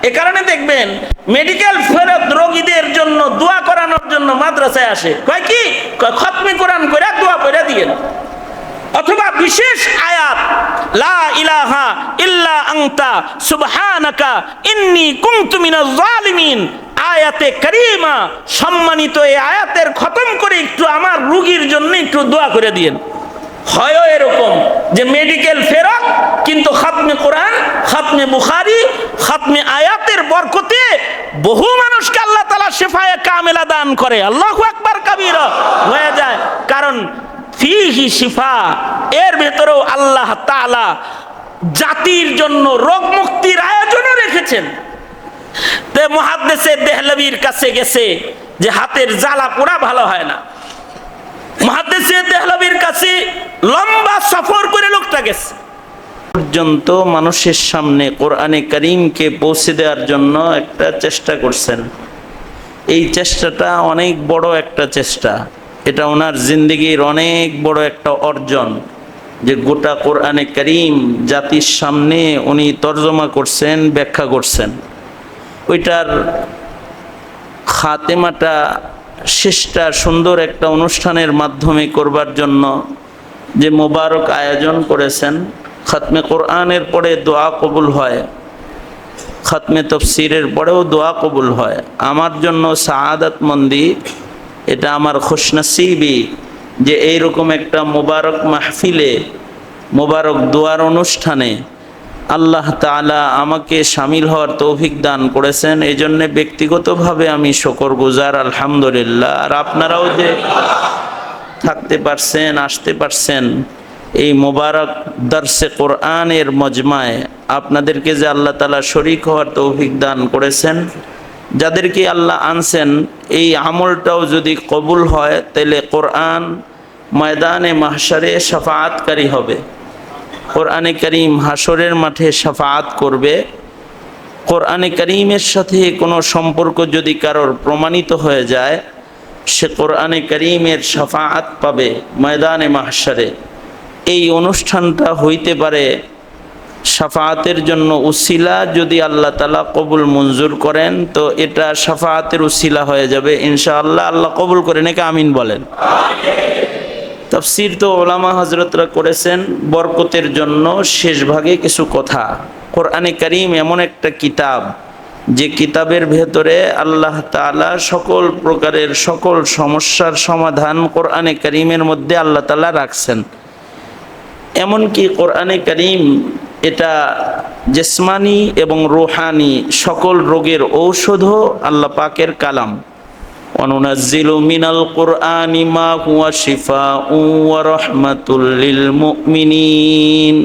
এ কারণে দেখবেন মেডিকেল ফেরত রোগীদের জন্য দোয়া করানোর জন্য মাদ্রাসায় আসে, কয় কি খতমে কোরআন করে দোয়া পড়ে দিয়েন, অথবা বিশেষ আয়াত লা ইলাহা ইল্লা আনতা সুবহানাকা ইন্নী কুনতু মিনাজ জালিমিন, আয়াতে কারিমা সম্মানিত এই আয়াতের খতম করে একটু আমার রোগীর জন্য একটু দোয়া করে দিয়েন। হয় এরকম যে মেডিকেল ফেরত, কিন্তু খাতমে কোরআন, খাতমে বুখারী, খাতমে আয়াতের বরকতে বহু মানুষকে আল্লাহ তাআলা শিফায়ে কামিলা দান করে। আল্লাহু আকবার কাবীরা হয়ে যায়, কারণ ফিহি শিফা, এর ভেতরেও আল্লাহ তাআলা জাতির জন্য রোগ মুক্তির আয়োজনও রেখেছেন। তে মুহাদ্দিসে দেহলভীর কাছে গেছে যে হাতের জ্বালা পোড়া ভালো হয় না, মুহাদ্দিসে দেহলভীর কাছে লম্বা সফর করে লোকটা গেছে পর্যন্ত মানুষের সামনে কোরআনে কারীমকে পৌঁছে দেওয়ার জন্য একটা চেষ্টা করছেন। এই চেষ্টাটা অনেক বড় একটা চেষ্টা, এটা ওনার জিন্দেগির অনেক বড় একটা অর্জন, যে গোটা কোরআনে কারীম জাতির সামনে উনি তর্জমা করছেন, ব্যাখ্যা করছেন। ওইটার খাতেমাটা, শেষটা সুন্দর একটা অনুষ্ঠানের মাধ্যমে করবার জন্য যে মোবারক আয়োজন করেছেন। খতমে কোরআনের পরে দোয়া কবুল হয়, খতমে তফসিরের পরেও দোয়া কবুল হয়। আমার জন্য সাআদাত মন্দি, এটা আমার খুশনসিবি যে এইরকম একটা মোবারক মাহফিলে, মোবারক দোয়ার অনুষ্ঠানে আল্লাহ তাআলা আমাকে শামিল হওয়ার তৌফিক দান করেছেন। এই জন্যে ব্যক্তিগতভাবে আমি শুকরগুজার, আলহামদুলিল্লাহ। আর আপনারাও যে থাকতে পারছেন, আসতে পারছেন এই মোবারক দরসে কোরআনের মজমায়, আপনাদেরকে যে আল্লাহ তাআলা শরীক হওয়ার তৌফিক দান করেছেন, যাদেরকে আল্লাহ আনছেন, এই আমলটাও যদি কবুল হয় তাহলে কোরআন ময়দানে মাহশরে শাফাআতকারী হবে। কোরআনে কারীম হাসরের মাঠে শাফাআত করবে। কোরআনে কারীমের সাথে কোনো সম্পর্ক যদি কারোর প্রমাণিত হয়ে যায়, সে কোরআনে কারীমের শাফাআত পাবে ময়দানে মাহশরে। এই অনুষ্ঠানটা হইতে পারে শাফাআতের জন্য উসিলা, যদি আল্লাহ তাআলা কবুল মঞ্জুর করেন তো এটা শাফাআতের উসিলা হয়ে যাবে ইনশাআল্লাহ। আল্লাহ কবুল করেন, একে আমিন বলেন। তাফসীর তো ওলামা হযরতরা করেছেন বরকতের জন্য। শেষ ভাগে কিছু কথা, কোরআনে কারীম এমন একটা কিতাব যে কিতাবের ভেতরে আল্লাহ তাআলা সকল প্রকারের সকল সমস্যার সমাধান কোরআনে কারীমের মধ্যে আল্লাহ তাআলা রাখছেন। এমনকি কোরআনে কারীম এটা জিসমানি এবং রূহানি সকল রোগের ঔষধও আল্লাহ পাকের কালাম। ওয়ানুনাজ্জিলু মিনাল কুরআনি মা হুয়া শিফাউন ওয়া রাহমাতুল লিল মুমিনিন,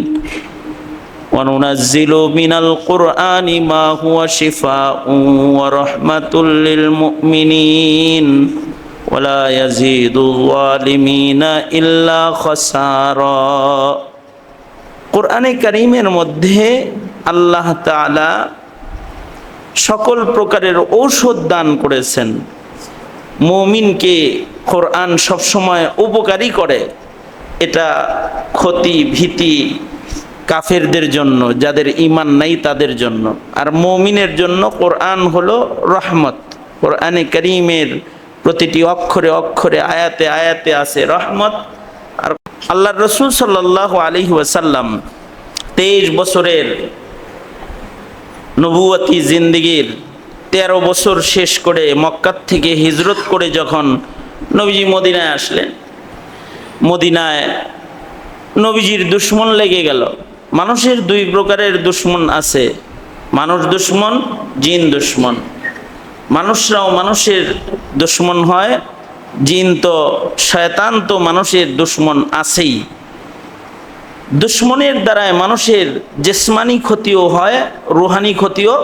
ওয়ানুনাজ্জিলু মিনাল কুরআনি মা হুয়া শিফাউন ওয়া রাহমাতুল লিল মুমিনিন ওয়ালা ইয়াজিদুল যালিমিনা ইল্লা খাসারা। কোরআনে কারীমের মধ্যে আল্লাহ তাআলা সকল প্রকারের ঔষধ দান করেছেন। মুমিনকে কোরআন সবসময় উপকারী করে, এটা ক্ষতি ভীতি কাফেরদের জন্য, যাদের ঈমান নাই তাদের জন্য। আর মুমিনের জন্য কোরআন হলো রহমত। কোরআনে কারীমের প্রতিটি অক্ষরে অক্ষরে, আয়াতে আয়াতে আছে রহমত। আর আল্লাহর রাসূল সাল্লাল্লাহু আলাইহি ওয়াসাল্লাম 23 বছরের নবুয়তি জিন্দেগীর 13 বছর শেষ করে মক্কা থেকে হিজরত করে যখন নবীজি মদিনায় আসলেন, মদিনায় নবীজির দুশমন লেগে গেল। মানুষের দুই প্রকারের দুশমন আছে, মানুষ দুশমন, জিন দুশমন। মানুষরাও মানুষের দুশমন হয়, জিন তো শয়তান তো মানুষের দুশমন আছেই। দুশমনের দ্বারায় মানুষের জিসমানি ক্ষতিও হয়, রুহানি ক্ষতিও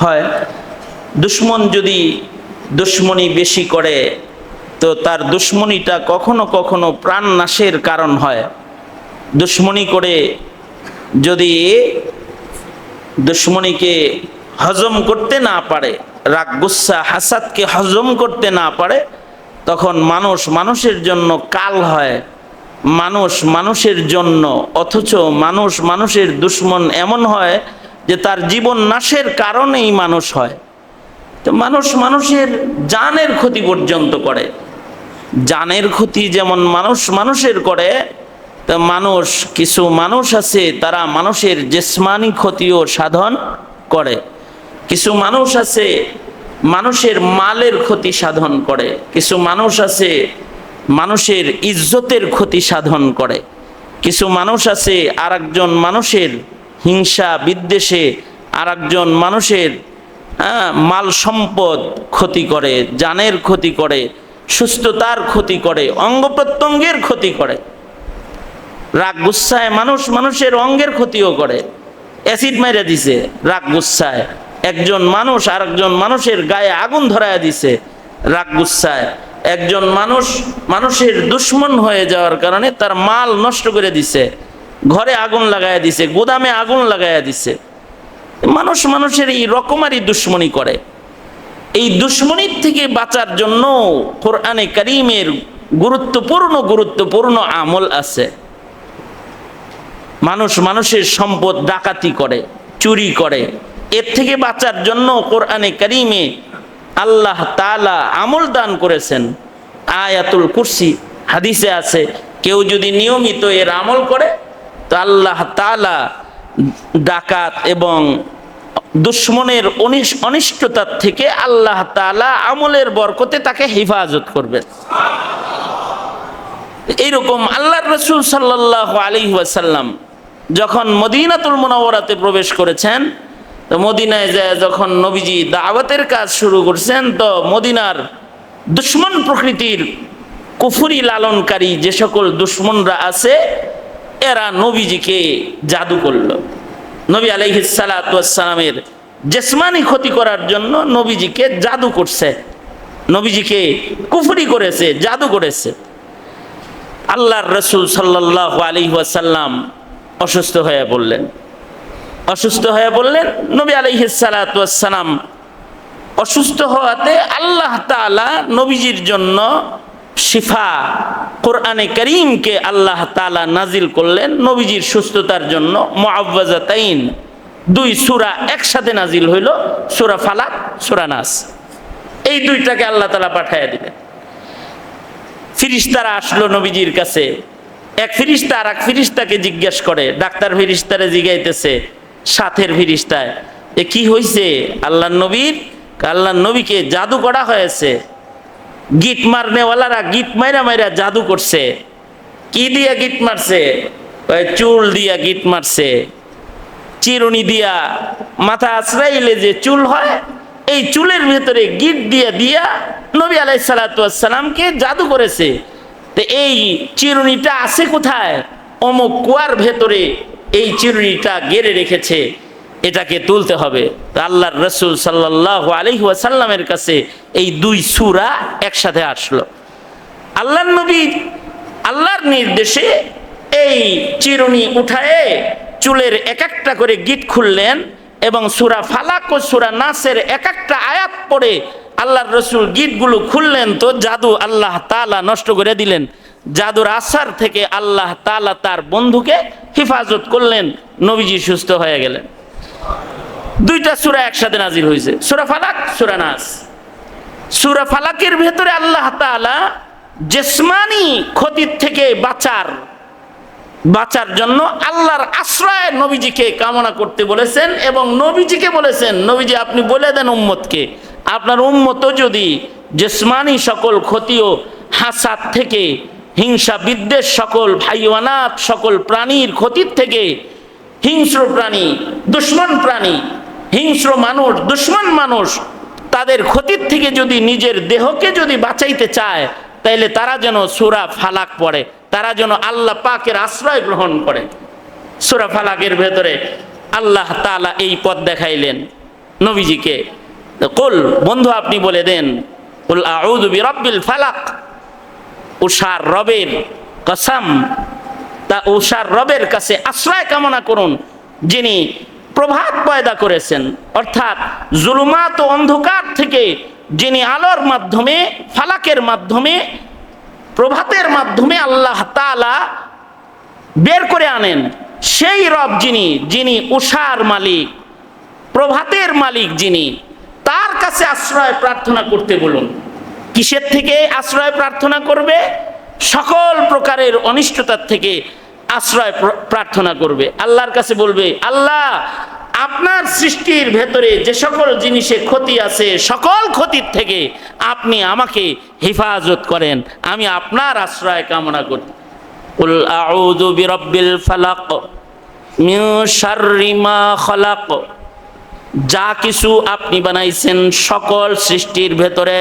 হয়। দুশমন যদি দুশমনি বেশি করে তো তার দুশমনিটা কখনো কখনো প্রাণ নাশের কারণ হয়। দুশমনি করে যদি দুশমনিকে হজম করতে না পারে, রাগ গুসা হাসাদকে হজম করতে না পারে, তখন মানুষ মানুষের জন্য কাল হয়, মানুষ মানুষের জন্য। অথচ মানুষ মানুষের দুশমন এমন হয় যে তার জীবন নাশের কারণেই মানুষ হয়। তো মানুষ মানুষের জানের ক্ষতি পর্যন্ত করে। জানের ক্ষতি যেমন মানুষ মানুষের করে, তা কিছু মানুষ আছে তারা মানুষের জিসমানি ক্ষতিও সাধন করে। কিছু মানুষ আছে মানুষের মালের ক্ষতি সাধন করে। কিছু মানুষ আছে মানুষের ইজ্জতের ক্ষতি সাধন করে। কিছু মানুষ আছে আরেকজন মানুষের হিংসা বিদ্বেষে আরেকজন মানুষের মাল সম্পদ ক্ষতি করে, জানের ক্ষতি করে, সুস্থতার ক্ষতি করে, অঙ্গ প্রত্যঙ্গের ক্ষতি করে। রাগ গুচ্ছায় মানুষের অঙ্গের ক্ষতিও করে। অ্যাসিড মাইরা দিছে রাগ গুচ্ছায়, একজন মানুষ আরেকজন মানুষের গায়ে আগুন ধরায়া দিছে রাগ গুচ্ছায়, একজন মানুষের দুশ্মন হয়ে যাওয়ার কারণে তার মাল নষ্ট করে দিছে, ঘরে আগুন লাগাইয়া দিছে, গোদামে আগুন লাগাইয়া দিছে। মানুষের এই রকমারি দুশ্মনী করে। এই দুশ্মনীর থেকে বাঁচার জন্য কোরআনে কারীমের গুরুত্বপূর্ণ আমল আছে। মানুষের সম্পদ ডাকাতি করে, চুরি করে, এর থেকে বাঁচার জন্য কোরআনে কারীমে আল্লাহ তাআলা আমল দান করেছেন। আয়াতুল কুরসি, হাদিসে আছে কেউ যদি নিয়মিত এর আমল করে তো আল্লাহ তাআলা ডাকাত এবং দুশ্মনের অনিষ্টতার থেকে আল্লাহ তাআলা আমলের বরকতে তাকে হেফাজত করবেন। এইরকম আল্লাহর রাসূল সাল্লাল্লাহু আলাইহি ওয়াসাল্লাম যখন মদিনাতুল মুনাওয়ারাতে প্রবেশ করেছেন, তো মদিনায় যায় যখন নবীজি দাওয়াতের কাজ শুরু করছেন, তো মদিনার দুশ্মন প্রকৃতির কুফরি লালনকারী যে সকল দুশ্মনরা আছে এরা নবীজিকে জাদু করল। নবী আলাইহিস সালাতু ওয়াস সালামের জিসমানি ক্ষতি করার জন্য নবীজিকে জাদু করছে, নবীজিকে কুফরি করেছে, জাদু করেছে। আল্লাহর রাসূল সাল্লাল্লাহু আলাইহি ওয়াসাল্লাম অসুস্থ হয়ে বললেন। নবী আলাইহিস সালাতু ওয়াস সালাম অসুস্থ হওয়াতে আল্লাহ তাআলা নবীজির জন্য শিফা কোরআনে কারীমকে আল্লাহ তাআলা নাজিল করলেন নবীজির সুস্থতার জন্য। মুআওয়াযাতাইন, 2 সূরা একসাথে নাজিল হইল, সূরা ফালাক, সূরা নাস। এই দুইটাকে আল্লাহ তাআলা পাঠাইয়া দিলেন। ফেরেশতারা আসলো নবীজির কাছে। এক ফেরেশতা আর এক ফেরেশতাকে জিজ্ঞেস করে, ডাক্তার ফেরেশতারে জিগাইতেছে সাথের ফেরেশতায়, এ কি হইছে আল্লাহর নবীকে জাদু করা হয়েছে। গিট মারনেওয়ালারা গিট মাইরা জাদু করছে। কি দিয়া গিট মারছে? চুল দিয়া গিট মারছে। চিরুনি দিয়া মাথা আছড়াইলে যে চুল হয়, এই চুলের ভেতরে গিট দিয়া নবী আলাইহিস সালাতু ওয়াস সালামকে জাদু করেছে। তো এই চিরুনিটা আছে কোথায়? অমুক কুয়ার ভেতরে এই চিরুনিটা গেড়ে রেখেছে, এটাকে তুলতে হবে। তো আল্লাহর রাসূল সাল্লাল্লাহু আলাইহি ওয়াসাল্লামের কাছে এই 2 সূরা একসাথে আসলো। আল্লাহর নবী আল্লাহর নির্দেশে এই চিরুনি উঠায়ে চুলের এক একটা করে গিট খুললেন এবং সূরা ফালাক ও সূরা নাসের এক একটা আয়াত পড়ে আল্লাহর রাসূল গিটগুলো খুললেন। তো জাদু আল্লাহ তাআলা নষ্ট করে দিলেন। জাদুর আসার থেকে আল্লাহ তাআলা তার বন্ধুকে হেফাজত করলেন, নবীজি সুস্থ হয়ে গেলেন। 2টা সূরা একসাথে নাজিল হয়েছে, সূরা ফালাক, সূরা নাস। সূরা ফালাকের ভেতরে আল্লাহ তাআলা জিসমানি ক্ষতির থেকে বাঁচার জন্য আল্লাহর আশ্রয় নবীজিকে কামনা করতে বলেছেন এবং নবীজিকে বলেছেন, নবীজি আপনি বলে দেন উম্মতকে, আপনার উম্মতও যদি জিসমানি সকল ক্ষতি ও হাসাদ থেকে, হিংসা বিদ্বেষ, সকল হাইওয়ানাত, সকল প্রাণীর ক্ষতির থেকে, হিংস্র প্রাণী, দুশ্মন প্রাণী, হিংস্র মানুষ, দুশ্মন মানুষ, তাদের ক্ষতির থেকে যদি নিজের দেহকে যদি বাঁচাইতে চায়, তাইলে তারা যেন সূরা ফালাক পড়ে, তারা যেন আল্লাহ পাকের আশ্রয় গ্রহণ করে। সূরা ফালাকের ভেতরে আল্লাহ তাআলা এই পথ দেখাইলেন নবীজিকে। কুল, বন্ধু আপনি বলে দেন, কুল আউযু বিরাব্বিল ফালাক, উষার রবের কসম, তা উষার রবের কাছে আশ্রয় কামনা করুন যিনি প্রভাত পয়দা করেছেন, অর্থাৎ জুলুমাত ও অন্ধকার থেকে যিনি আলোর মাধ্যমে, ফালাকের মাধ্যমে, প্রভাতের মাধ্যমে আল্লাহ তাআলা বের করে আনেন, সেই রব যিনি উষার মালিক, প্রভাতের মালিক যিনি, তার কাছে আশ্রয় প্রার্থনা করতে বলুন। কিসের থেকে আশ্রয় প্রার্থনা করবে? সকল প্রকারের অনিষ্টতার থেকে আশ্রয় প্রার্থনা করবে। আল্লাহর কাছে বলবে, আল্লাহ আপনার সৃষ্টির ভেতরে যে সকল জিনিসে ক্ষতি আছে, সকল ক্ষতির থেকে আপনি আমাকে হেফাজত করেন, আমি আপনার আশ্রয় কামনা করি। কুল আউযু বিরাব্বিল ফালাক মিন শাররি মা খালাক। যা কিছু আপনি বানাইছেন সকল সৃষ্টির ভেতরে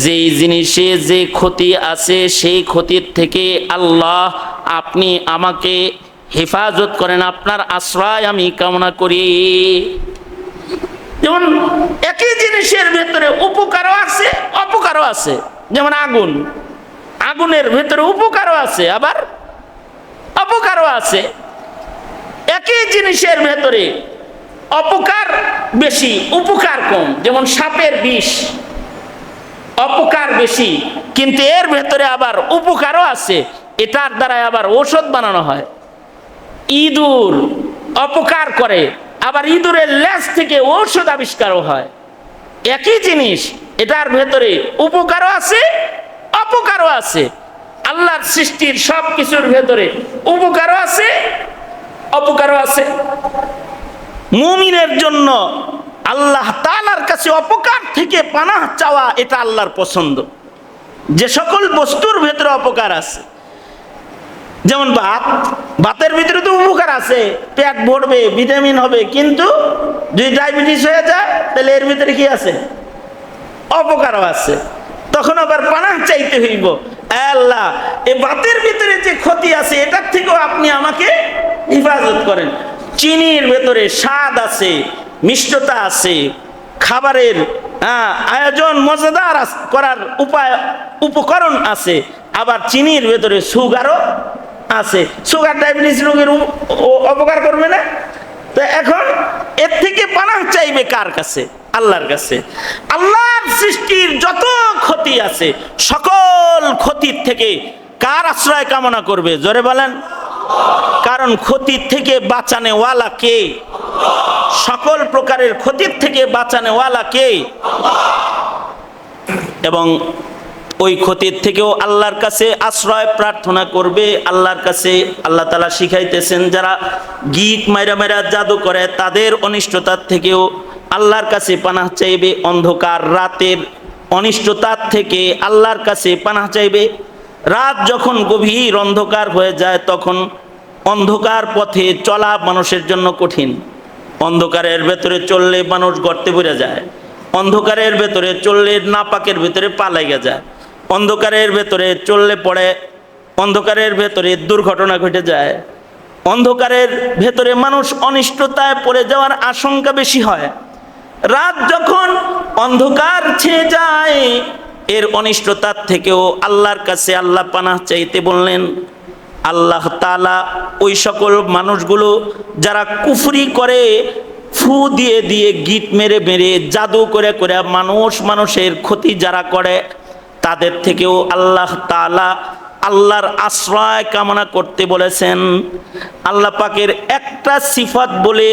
যেই জিনিসে যে ক্ষতি আছে সেই ক্ষতির থেকে আল্লাহ আপনি আমাকে হেফাজত করেন, আপনার আশ্রয় আমি কামনা করি। যেমন একই জিনিসের ভেতরে উপকারও আছে অপকারও আছে। যেমন আগুন, আগুনের ভেতরে উপকারও আছে আবার অপকারও আছে। একই জিনিসের ভেতরে অপকার বেশি উপকার কম। যেমন সাপের বিষ, অপকার বেশি কিন্তু এর ভেতরে আবার উপকারও আছে, এটার দ্বারা আবার ঔষধ বানানো হয়। ইঁদুর অপকার করে, আবার ইঁদুরের লেজ থেকে ঔষধ আবিষ্কারও হয়। একই জিনিস, এটার ভেতরে উপকারও আছে অপকারও আছে। আল্লাহর সৃষ্টির সব কিছুর ভেতরে উপকারও আছে অপকারও আছে। মুমিনের জন্য আল্লাহ তাআলার কাছে অপকার থেকে পানাহ চাওয়া এটা আল্লাহর পছন্দ। যে সকল বস্তুর ভেতরে অপকার আছে, যেমন ভাতের ভিতরে তো উপকার আছে, পেট ভরবে, ভিটামিন হবে, কিন্তু যদি ডায়াবেটিস হয়ে যায় তাহলে এর ভিতরে কি আছে? অপকারও আছে। তখন আবার পানাহ চাইতে হইব, আল্লাহ এই ভাতের ভিতরে যে ক্ষতি আছে এটার থেকেও আপনি আমাকে হেফাজত করেন। চিনির ভেতরে স্বাদ আছে, মিষ্টতা আছে, খাবারের আয়োজন মজাদার করার উপকরণ আছে, আবার চিনির ভেতরে সুগারও আছে। সুগার ডায়াবেটিস রোগের অপকার করবে না? তো এখন এর থেকে পানাহ চাইবে কার কাছে? আল্লাহর কাছে। আল্লাহর সৃষ্টির যত ক্ষতি আছে সকল ক্ষতির থেকে কার আশ্রয় কামনা করবে? জোরে বলেন। কারণ ক্ষতির থেকে বাঁচানেওয়ালা কে? সকল প্রকারের ক্ষতির থেকে বাঁচানেওয়ালা কে? এবং ওই ক্ষতির থেকেও আল্লাহর কাছে আশ্রয় প্রার্থনা করবে। আল্লাহর কাছে আল্লাহ তাআলা শিখাইতেছেন, যারা গীত মাইরা মাইরা জাদু করে তাদের অনিষ্টতার থেকেও আল্লাহর কাছে পানাহ চাইবে। অন্ধকার রাতের অনিষ্টতার থেকে আল্লাহর কাছে পানাহ চাইবে। রাত যখন গভীর অন্ধকার হয়ে যায় তখন অন্ধকার পথে চলা মানুষের জন্য কঠিন। অন্ধকারের ভেতরে চললে মানুষ গর্তে পড়ে যায়, অন্ধকারের ভেতরে চললে নাপাকের ভেতরে পা লেগে যায়, অন্ধকারের ভেতরে চললে পড়ে অন্ধকারের ভেতরে দুর্ঘটনা ঘটে যায়, অন্ধকারের ভেতরে মানুষ অনিষ্টতায় পড়ে যাওয়ার আশঙ্কা বেশি হয়। রাত যখন অন্ধকার ছেয়ে যায় এর অনিষ্টতার থেকেও আল্লাহর কাছে আল্লাহ পানাহ চাইতে বললেন। আল্লাহ তাআলা ওই সকল মানুষগুলো যারা কুফরি করে, ফু দিয়ে দিয়ে, গীত মেরে মেরে, জাদু করে করে মানুষের ক্ষতি যারা করে, তাদের থেকেও আল্লাহ তাআলা আল্লাহর আশ্রয় কামনা করতে বলেছেন। আল্লাহ পাকের একটা সিফাত বলে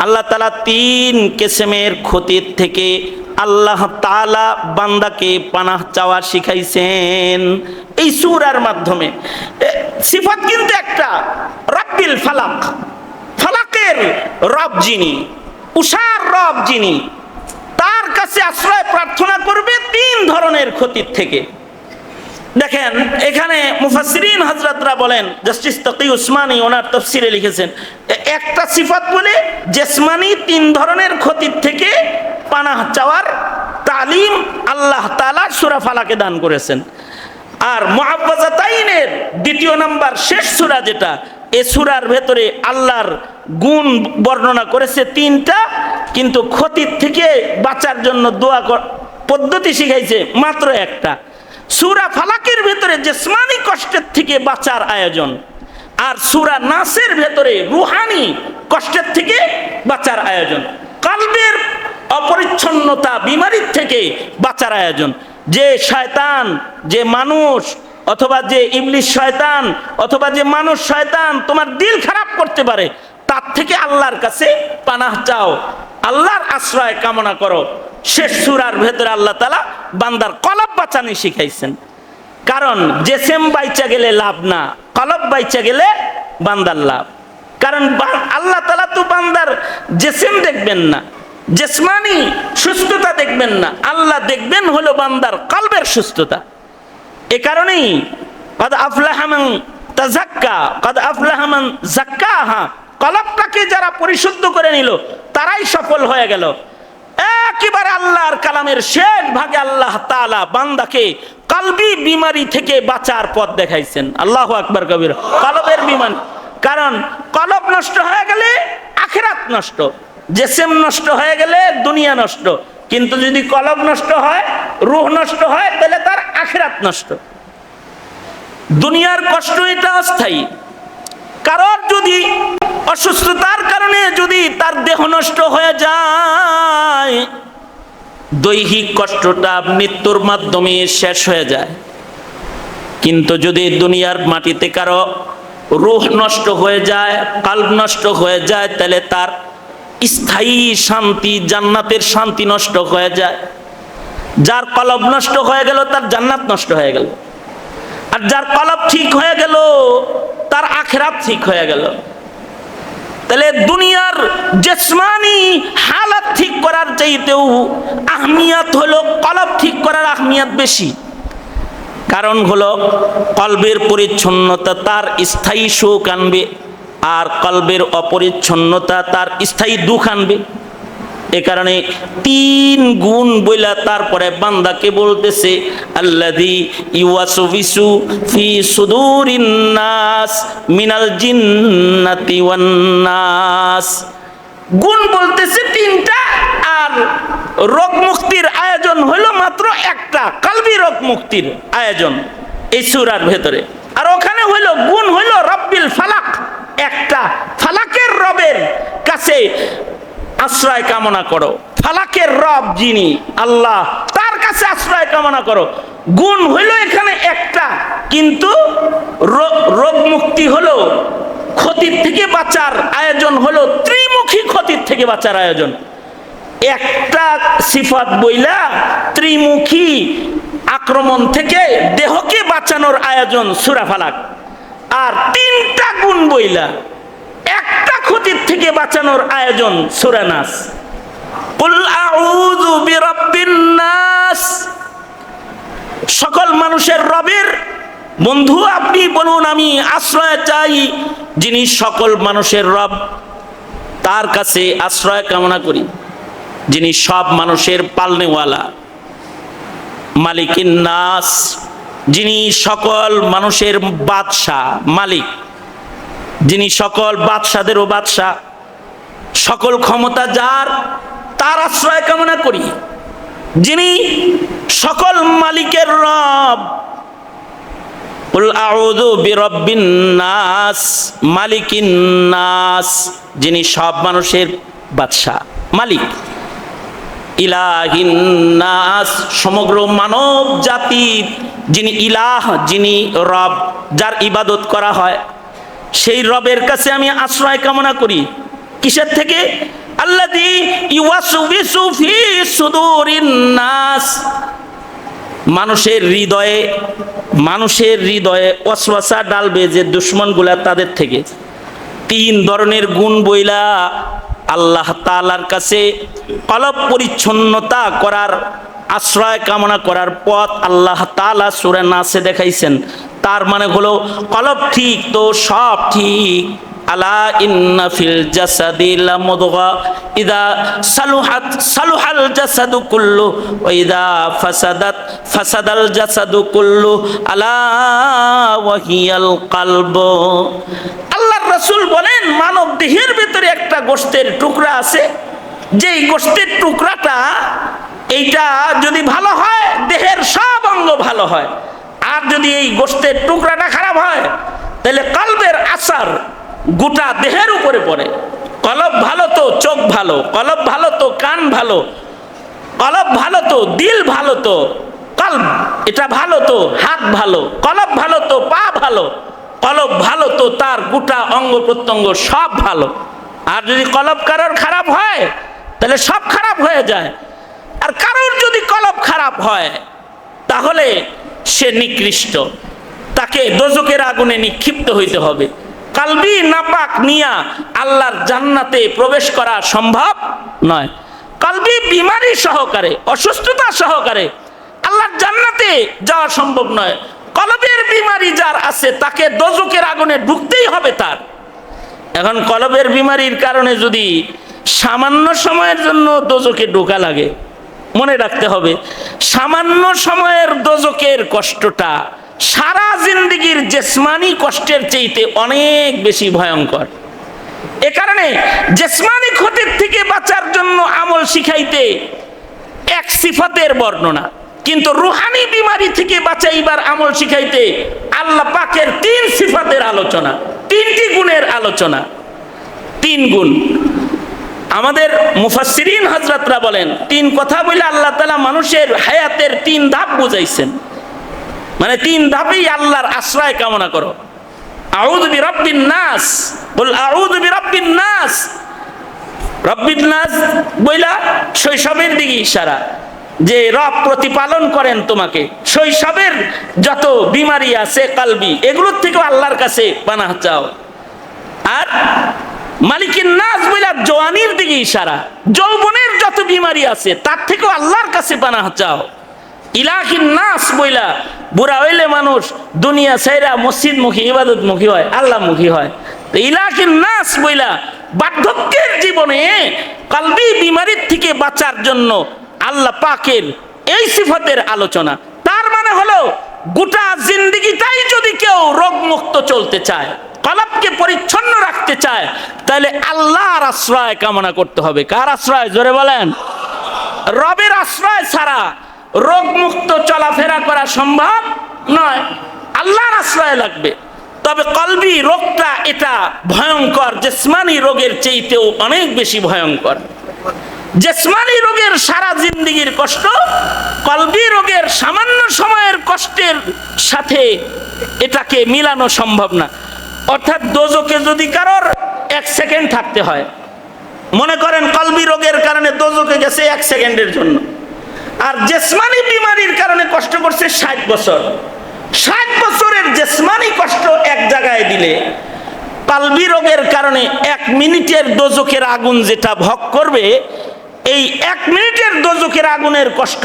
আল্লাহ তাআলা 3 কিসমের ক্ষতির থেকে আল্লাহ তাআলা বান্দাকে পানাহ চাওয়া শিখাইছেন এই সূরার মাধ্যমে। সিফাত কিন্তু একটা, রাব্বিল ফালাক, ফালাকের রব যিনি, উষার রব যিনি, তার কাছে আশ্রয় প্রার্থনা করবে 3 ধরনের ক্ষতির থেকে। দেখেন এখানে মুফাসসিরিন হযরতরা বলেন, জাস্টিস তাকি উসমানী ওনার তাফসিরে লিখেছেন, একটা সিফাত বলে জিসমানি 3 ধরনের ক্ষতির থেকে পানাহ চাওয়ার তালিম আল্লাহ তাআলা সূরা ফালাকে দান করেছেন। আর মুআওয়াযাতাইনের 2 নম্বর শেষ সূরা যেটা, এই সূরার ভেতরে আল্লাহর গুণ বর্ণনা করেছে 3টা, কিন্তু ক্ষতির থেকে বাঁচার জন্য দোয়া পদ্ধতি শিখাইছে মাত্র একটা। সূরা ফালাকের ভেতরে জিসমানি কষ্টের থেকে বাঁচার আয়োজন, আর সূরা নাসের ভেতরে রূহানি কষ্টের থেকে বাঁচার আয়োজন, কলবের অপরিচ্ছন্নতা বিমারির থেকে বাঁচার আয়োজন। যে শয়তান, যে মানুষ অথবা যে ইবলিস শয়তান অথবা যে মানুষ শয়তান তোমার দিল খারাপ করতে পারে, তার থেকে আল্লাহর কাছে পানাহ চাও। আল্লাহর আশ্রয় কামনা করো। শেষ সূরার ভেতরে আল্লাহ তাআলা বান্দার কলব বাঁচানি শিখাইছেন। কারণ জেসেম বাইচা গেলে লাভ না, কলব বাইচা গেলে বান্দার লাভ। কারণ আল্লাহ তাআলা তো বান্দার জেসেম দেখবেন না, জিসমানি সুস্থতা দেখবেন না, আল্লাহ দেখবেন হলো বান্দার কলবের সুস্থতা। এ কারণেই কদ আফলাহা মান তাযাক্কা কদ আফলাহা মান যাক্কাহা, কলবটাকে যারা পরিশুদ্ধ করে নিল তারাই সফল হয়ে গেল। একেবারে আল্লাহর কালামের শেষ ভাগে আল্লাহ তাআলা বান্দাকে কলবি বিমারি থেকে বাঁচার পথ দেখাইছেন। আল্লাহু আকবার কবির। কলবের বিমারি, কারণ কলব নষ্ট হয়ে গেলে আখিরাত নষ্ট, জিসম নষ্ট হয়ে গেলে দুনিয়া নষ্ট। কিন্তু যদি কলব নষ্ট হয়, রূহ নষ্ট হয়, তাহলে তার আখিরাত নষ্ট। দুনিয়ার কষ্ট এটা অস্থায়ী। কারণ যদি অসুস্থতার কারণে যদি তার দেহ নষ্ট হয়ে যায়, দৈহিক কষ্টটা মৃত্যুর মাধ্যমে শেষ হয়ে যায়। কিন্তু যদি দুনিয়ার মাটিতে কারো রূহ নষ্ট হয়ে যায়, কলব নষ্ট হয়ে যায়, তাহলে তার স্থায়ী শান্তি, জান্নাতের শান্তি নষ্ট হয়ে যায়। যার কলব নষ্ট হয়ে গেল তার জান্নাত নষ্ট হয়ে গেল, আর যার কলব ঠিক হয়ে গেল তার আখিরাত ঠিক হয়ে গেল। তাহলে দুনিয়ার জিসমানি হালাত ঠিক করার চাইতেও আহমিয়ত হলো কলব ঠিক করার আহমিয়ত বেশি। কারণ হলো কলবের পরিচ্ছন্নতা তার স্থায়ী সুখ আনবে, আর কলবের অপরিচ্ছন্নতা তার স্থায়ী দুঃখ আনবে। এ কারণে তিন গুণ বইলা তারপরে বান্দাকে বলতেছে আল্লাযী ইউওয়াসবিসু ফি সুদুরিন নাস মিনাল জিন্নাতি ওয়ান নাস। গুণ বলতেছে তিনটা, আর রোগ মুক্তির আয়োজন হলো মাত্র একটা, কলবি রোগ মুক্তির আয়োজন এই সূরার ভেতরে। আর ওখানে হইল গুণ হইল রব্বিল ফালাক, একটা ফালাকের রবের কাছে আশ্রয় কামনা করো। ফালাকের রব যিনি আল্লাহ, তার কাছে আশ্রয় কামনা করো। গুণ হইল এখানে একটা, কিন্তু রোগ মুক্তি হলো, ক্ষতির থেকে বাঁচার আয়োজন হলো ত্রিমুখী ক্ষতির থেকে বাঁচার আয়োজন। একটা সিফাত বইলা ত্রিমুখী আক্রমণ থেকে দেহকে বাঁচানোর আয়োজন সূরা ফালাক, আর তিনটা গুণ বইলা একটা ক্ষতির থেকে বাঁচানোর আয়োজন সূরা নাস। কুল আউযু বিরাব্বিন নাস, সকল মানুষের রবের বন্ধু আপনি বলুন আমি আশ্রয় চাই যিনি সকল মানুষের রব, তার কাছে আশ্রয় কামনা করি, যিনি সব মানুষের পালনেওয়ালা। মালিকিন নাস, যিনি সকল মানুষের বাদশা, মালিক, যিনি সকল বাদশাদেরও বাদশা, সকল ক্ষমতা যার, তার আশ্রয় কামনা করি, যিনি সকল মালিকের রব। কুল আউযু বিরাব্বিন নাস মালিকিন নাস, যিনি সব মানুষের বাদশা, মালিক। ইলাহিন নাস, সমগ্র মানব জাতির যিনি ইলাহ, যিনি রব, যার ইবাদত করা হয়, সেই রবের কাছে আমি আশ্রয় কামনা করি। কিসের থেকে? আল্লাযী ইউওয়াসবিসু ফি সুদুরিন নাস, মানুষের হৃদয়ে ওয়াসওয়াসা ডালবে যে দুশমনগুলা, তাদের থেকে। তিন ধরনের গুণ বইলা আল্লাহ তাআলার কাছে কলব পরিচ্ছন্নতা করার আশ্রয় কামনা করার পথ আল্লাহ তাআলা সূরা নাসে দেখাইছেন। তার মানে হলো কলব ঠিক তো সব ঠিক। আলা ইন্না ফিল জাসাদি লামুদগা ইযা সালুহাত সালুহাল জাসাদু কুল্লু ওয়া ইযা ফাসাদাত ফাসাদাল জাসাদু কুল্লু আলা ওয়া হিয়াল কলব। আল্লাহর রাসূল বলেন মানব দেহের ভিতরে একটা গোশতের টুকরা আছে, যেই গোশতের টুকরাটা এইটা যদি ভালো হয় দেহের সব অঙ্গ ভালো হয়, আর যদি এই গোশতের টুকরাটা খারাপ হয় তাহলে কলবের আসার গোটা দেহের উপরে পড়ে। কলব ভালো তো চোখ ভালো, কলব ভালো তো কান ভালো, কলব ভালো তো দিল ভালো, তো কলব এটা ভালো তো হাত ভালো, কলব ভালো তো পা ভালো, কলব ভালো তো তার গোটা অঙ্গ প্রত্যঙ্গ সব ভালো। আর যদি কলব কারোর খারাপ হয় তাহলে সব খারাপ হয়ে যায়। আর কারোর যদি কলব খারাপ হয় তাহলে সে নিকৃষ্ট, তাকে দোজখের আগুনে নিক্ষিপ্ত হইতে হবে। কালবি নাপাক নিয়া আল্লাহর জান্নাতে প্রবেশ করা সম্ভব নয়। কালবি বিমারি সহকারে, অসুস্থতা সহকারে আল্লাহর জান্নাতে যাওয়া সম্ভব নয়। কলবের বিমারি যার আছে তাকে দোজখের আগুনে ঢুকতেই হবে তার। এখন কলবের বিমারির কারণে যদি সামান্য সময়ের জন্য দোজখে ঢোকা লাগে, মনে রাখতে হবে সামান্য সময়ের দোজখের কষ্টটা সারা জিন্দেগির জিসমানি কষ্টের চাইতে অনেক বেশি ভয়ঙ্কর। এ কারণে জিসমানি ক্ষতির থেকে বাঁচার জন্য আমল শিখাইতে এক সিফাতের বর্ণনা, কিন্তু রুহানি বিমারি থেকে বাঁচাইবার আমল শিখাইতে আল্লাহ পাকের 3 সিফাতের আলোচনা, 3টি গুণের আলোচনা। 3 গুণ আমাদের মুফাসসিরিন হযরতরা বলেন 3 কথা বলে আল্লাহ তাআলা মানুষের হায়াতের 3 ধাপ বুঝাইছেন। মানে 3 ধাপেই আল্লাহর আশ্রয় কামনা করো। আউযু বিরাব্বিন নাস, বল আউযু বিরাব্বিন নাস। রব্বিন নাস বইলা শৈশবের দিকে ইশারা, যে রব প্রতিপালন করেন তোমাকে। শৈশবের যত বিমারি আছে কালবি, এগুলোর থেকেও আল্লাহর কাছে পানাহ চাও। আর মালিকিন নাস বইলা জওয়ানির দিকে ইশারা, যৌবনের যত বিমারি আছে তার থেকেও আল্লাহর কাছে পানাহ চাও। ইলাহিন নাস বইলা বুড়া হইলে মানুষ দুনিয়া ছাইরা মসজিদমুখী ইবাদতমুখী হয়, আল্লাহমুখী হয়। তো ইলাহিন নাস বইলা বার্ধক্যের জীবনে কালবি বিমারির থেকে বাঁচার জন্য আল্লাহ পাকের এই সিফাতের আলোচনা। তার মানে হলো গোটা জিন্দেগিটাই যদি কেউ রোগমুক্ত চলতে চায়, কলবকে পরিচ্ছন্ন রাখতে চায়, তাহলে আল্লাহর আশ্রয় কামনা করতে হবে। কার আশ্রয়? জোরে বলেন। রবের আশ্রয় ছাড়া রোগমুক্ত চলাফেরা করা সম্ভব নয়, আল্লাহর আশ্রয় লাগবে। তবে কলবি রোগটা এটা ভয়ঙ্কর, জিসমানি রোগের চাইতেও অনেক বেশি ভয়ঙ্কর। জিসমানি রোগের সারা জিন্দেগির কষ্ট, কলবি রোগের সামান্য সময়ের কষ্টের সাথে এটাকে মিলানো সম্ভব না। অর্থাৎ দোজখে যদি কারোর 1 সেকেন্ড থাকতে হয়, মনে করেন কলবি রোগের কারণে দোজখে গেছে 1 সেকেন্ডের জন্য, আর জিসমানি বিমারির কারণে কষ্ট করছে 60 বছর। 60 বছরের জিসমানি কষ্ট এক জায়গায় দিলে কলবি রোগের কারণে 1 মিনিটের দোজখের আগুন যেটা ভোগ করবে, এই 1 মিনিটের দোজখের আগুনের কষ্ট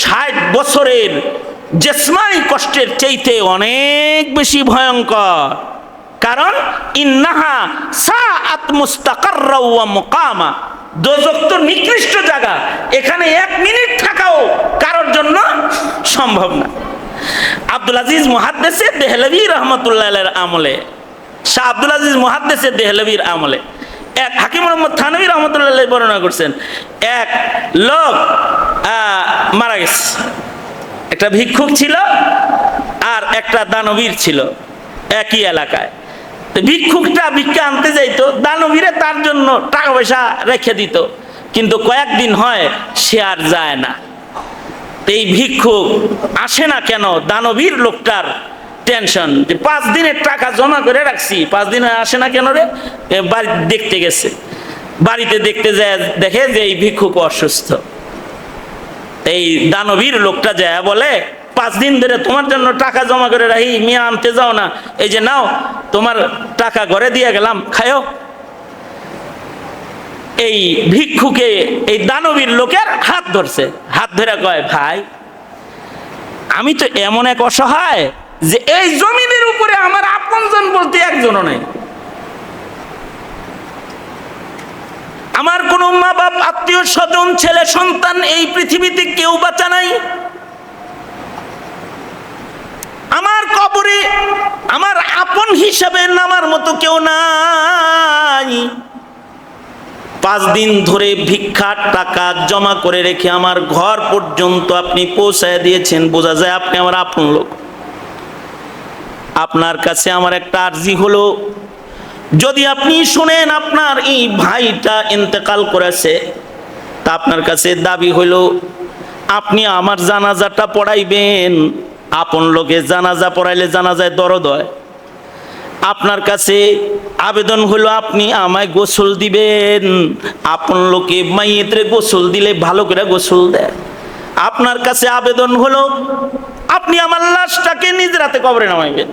60 বছরের জিসমানি কষ্টের চাইতে অনেক বেশি ভয়ঙ্কর। কারণ ইন্নাহা সাআত মুস্তাকাররা ওয়া মুকামা, দোজখ তো নিকৃষ্ট জায়গা, এখানে 1 মিনিট থাকাও কারোর জন্য সম্ভব না। আব্দুল আজিজ মুহাদ্দিসে দেহলভী রহমাতুল্লাহ আলাইহির আমলে, শাহ আব্দুল আজিজ মুহাদ্দিসে দেহলভীর আমলে এক হাকিম মুহাম্মদ থানভী রহমাতুল্লাহ আলাইহি বর্ণনা করছেন, এক লোক মারা গেছে। একটা ভিক্ষুক ছিল আর একটা দানবীর ছিল একই এলাকায়। ভিক্ষুকটা ভিক্ষা আনতে যাইতো, দানবীরে তার জন্য টাকা পয়সা রেখে দিত, কিন্তু কয়েকদিন হয় সে আর যায় না। এই ভিক্ষুক আসে না কেন, দানবীর লোকটার টেনশন যে 5 দিনের টাকা জমা করে রাখছি, 5 দিন আসে না কেন রে। বাড়ি দেখতে গেছে, বাড়িতে দেখতে যায় দেখে যে এই ভিক্ষুক অসুস্থ। এই দানবীর লোকটা যায় বলে, 5 দিন ধরে তোমার জন্য টাকা জমা করে রাখি, মিয়া আনতে যাও না, এই যে নাও তোমার টাকা ঘরে দিয়ে গেলাম, খায়ো। এই ভিক্ষুকে এই দানবীর লোকের হাত ধরছে, হাত ধরে কয়, ভাই আমি তো এমন এক অসহায় যে এই জমিনের উপরে আমার আপনজন বলতে একজনও নাই, আমার কোনো মা বাপ আত্মীয় স্বজন ছেলে সন্তান এই পৃথিবীতে কেউ বাঁচা নাই, আমার কবরে আমার আপন হিসাবে নামার মতো কেউ নাই। 5 দিন ধরে ভিক্ষার টাকা জমা করে রেখে আমার ঘর পর্যন্ত আপনি পৌঁছায় দিয়েছেন, বোঝা যায় আপনি আমার আপন লোক। আপনার কাছে আমার একটা আরজি হলো, যদি আপনি শুনেন আপনার এই ভাইটা ইন্তেকাল করেছে, তা আপনার কাছে দাবি হলো আপনি আমার জানাজাটা পড়াইবেন। আপন লোকে জানাজা পড়াইলে জানাজায় দরদ হয়, আপনার কাছে আবেদন হলো আপনি আমায় গোসল দিবেন। আপন লোকে মাইয়েতরে গোসল দিলে ভালো করে গোসল দেয়। আপনার কাছে আবেদন হলো আপনি আমার লাশটাকে নিজ রাতে কবরে নামাইবেন।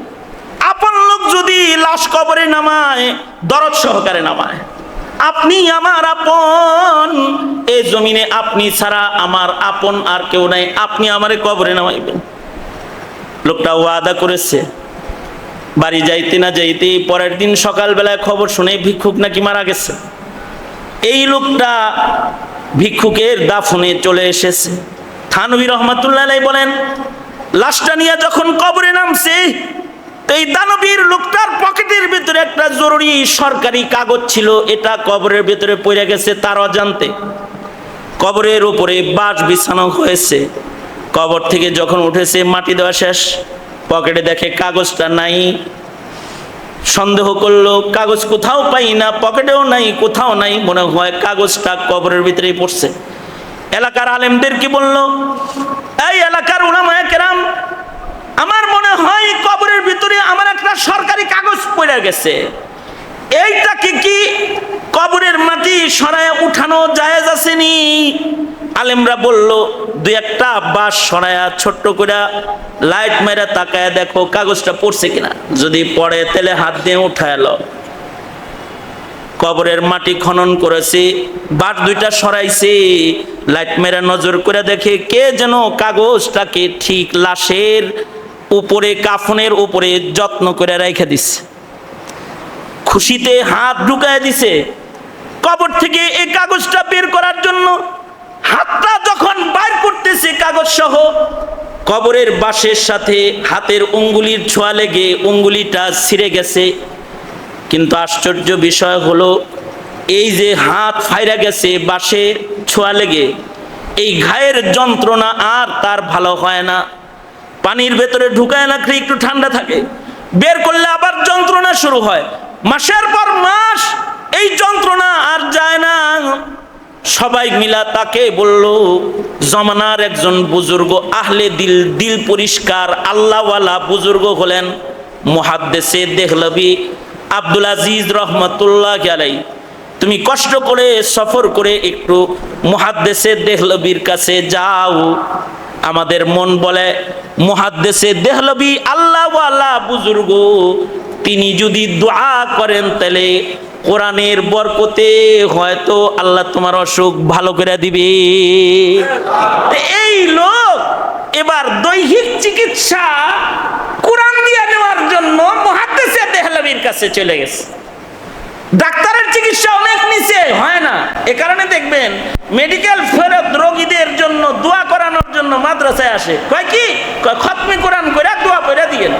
আপন লোক যদি লাশ কবরে নামায় দরদ সহকারে নামায়। আপনি আমার আপন, এই জমিনে আপনি ছাড়া আমার আপন আর কেউ নাই, আপনি আমারে কবরে নামাইবেন। লোকটা ওয়াদা করেছে। বাড়ি যাইতে না যাইতে পরের দিন সকালবেলায় খবর শুনে ভিক্ষুক নাকি মারা গেছে। এই লোকটা ভিক্ষুকের দাফনে চলে এসেছে। থানভী রহমাতুল্লাহ আলাইহি বলেন, লাশটা নিয়ে যখন কবরে নামছে, এই দানবীর লোকটার পকেটের ভিতরে একটা জরুরি সরকারি কাগজ ছিল, এটা কবরের ভিতরে পড়ে গেছে তার অজান্তে। কবরের উপরে বাঁশ বিছানো হয়েছে। কবর থেকে যখন উঠেছে মাটি দেওয়া শেষ, পকেটে দেখে কাগজটা নাই। সন্দেহ করলো, কাগজ কোথাও পাই না, পকেটেও নাই, কোথাও নাই, মনে হয় কাগজটা কবরের ভিতরেই পড়ছে। এলাকার আলেমদের কি বললো, এই এলাকার উলামায়ে কেরাম, আমার মনে হয় কবরের ভিতরে আমার একটা সরকারি কাগজ পড়ে গেছে, এইটাকে কি কবরের মাটি সরায় উঠানো জায়েজ আসেনি? আলেমরা বলল, দুই একটা বাঁশ সরায়া ছোট্ট করে লাইট মেরে তাকায় দেখো কাগজটা পড়ছে কিনা, যদি পড়ে তাহলে হাত দিয়ে উঠায় এলো। কবরের মাটি খনন করেছে, বাঁশ দুইটা সরাইছে, লাইট মেরে নজর করে দেখে কে যেন কাগজটাকে ঠিক লাশের উপরে, কাফনের উপরে যত্ন করে রেখে দিছে। খুশিতে হাত ঢুকায় দিছে কবর থেকে এই কাগজটা বের করার জন্য। হাতটা যখন বাইর করতেছে কাগজ সহ, কবরের বাঁশের সাথে হাতের উঙ্গুলির ছোঁয়া লেগে উঙ্গুলিটা ছিঁড়ে গেছে। কিন্তু আশ্চর্য বিষয় হলো, এই যে হাত ফাইরা গেছে বাঁশে ছোঁয়া লেগে, এই ঘায়ের যন্ত্রণা আর তার ভালো হয় না। পানির ভেতরে ঢুকায় রাখলে একটু ঠান্ডা থাকে, বের করলে আবার যন্ত্রণা শুরু হয়। মাসের পর মাস এই যন্ত্রণা আর যায় না। সবাই মিলা তাকে বলল, জমানার একজন বুজুর্গ, আহলে দিল, দিল পরিষ্কার আল্লাহওয়ালা বুজুর্গ হলেন মুহাদ্দিসে দেহলভী আব্দুল আজিজ রহমতুল্লাহ আলাইহি। তুমি কষ্ট করে সফর করে একটু মুহাদ্দিসে দেহলভীর কাছে যাও। আমাদের মন বলে, মুহাদ্দিসে দেহলভী আল্লাহওয়ালা বুজুর্গ, তিনি যদি দোয়া করেন তাহলে কোরআনের বরকতে হয়তো আল্লাহ তোমার অসুখ ভালো করে দিবে। এই লোক এবার দৈহিক চিকিৎসা কোরআন দিয়ে নেওয়ার জন্য মুহাদ্দিসে দেহলভীর কাছে চলে গেছে। ডাক্তারের চিকিৎসা অনেক নিচে হয় না, এ কারণে দেখবেন মেডিকেল ফেরত রোগীদের জন্য দোয়া করানোর জন্য মাদ্রাসায় আসে, কয় কি, খতমে কোরআন করে দোয়া করে দিয়েন,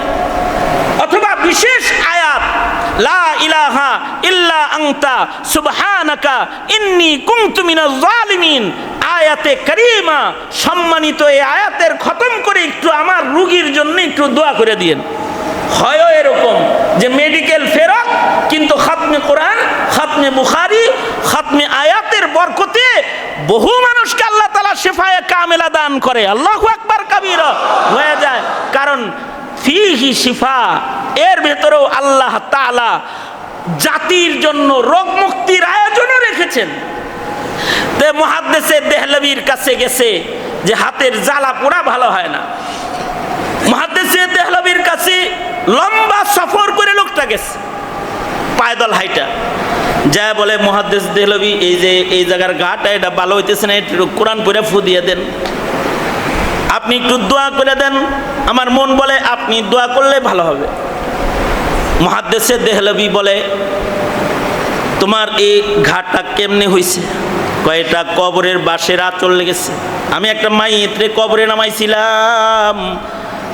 অথবা বিশেষ আয়াত লা ইলাহা ইল্লা আনতা সুবহানাকা ইন্নী কুনতু মিনাজ জালিমিন, আয়াতে কারীমা, সম্মানিত এই আয়াতের খতম করে একটু আমার রোগীর জন্য একটু দোয়া করে দিয়েন। হয় এরকম যে মেডিকেল ফেরত, কিন্তু খাতমে কোরআন, খাতমে বুখারী, খাতমে আয়াতের বরকতে বহু মানুষকে আল্লাহ তাআলা শিফায়ে কামিলা দান করে। আল্লাহু আকবার কাবীরা হয়ে যায়, কারণ ফিহি শিফা, এর ভেতরেও আল্লাহ তাআলা জাতির জন্য রোগ মুক্তির আয়োজনও রেখেছেন। তে মুহাদ্দিসে দেহলভীর কাছে গেছে যে হাতের জ্বালা পোড়া ভালো হয় না। মুহাদ্দিসে দেহলভীর কাছে লম্বা সফর করে লোকটা গেছে, পায়দল হাইটা যায়, বলে মুহাদ্দিস দেহলভী, এই যে এই জায়গার ঘাটা এটা ভালো হইতেছে না, একটু কোরআন পড়ে ফু দিয়ে দেন, আপনি একটু দোয়া করে দেন। আমার মন বলে আপনি দোয়া করলে ভালো হবে। মুহাদ্দিসে দেহলভী বলে, তোমার এই ঘাটটা কেমনে হয়েছে? কয়টা কবরের বাঁশের আঁচল লেগেছে। আমি একটা মাইয়িতরে কবরে নামাইছিলাম,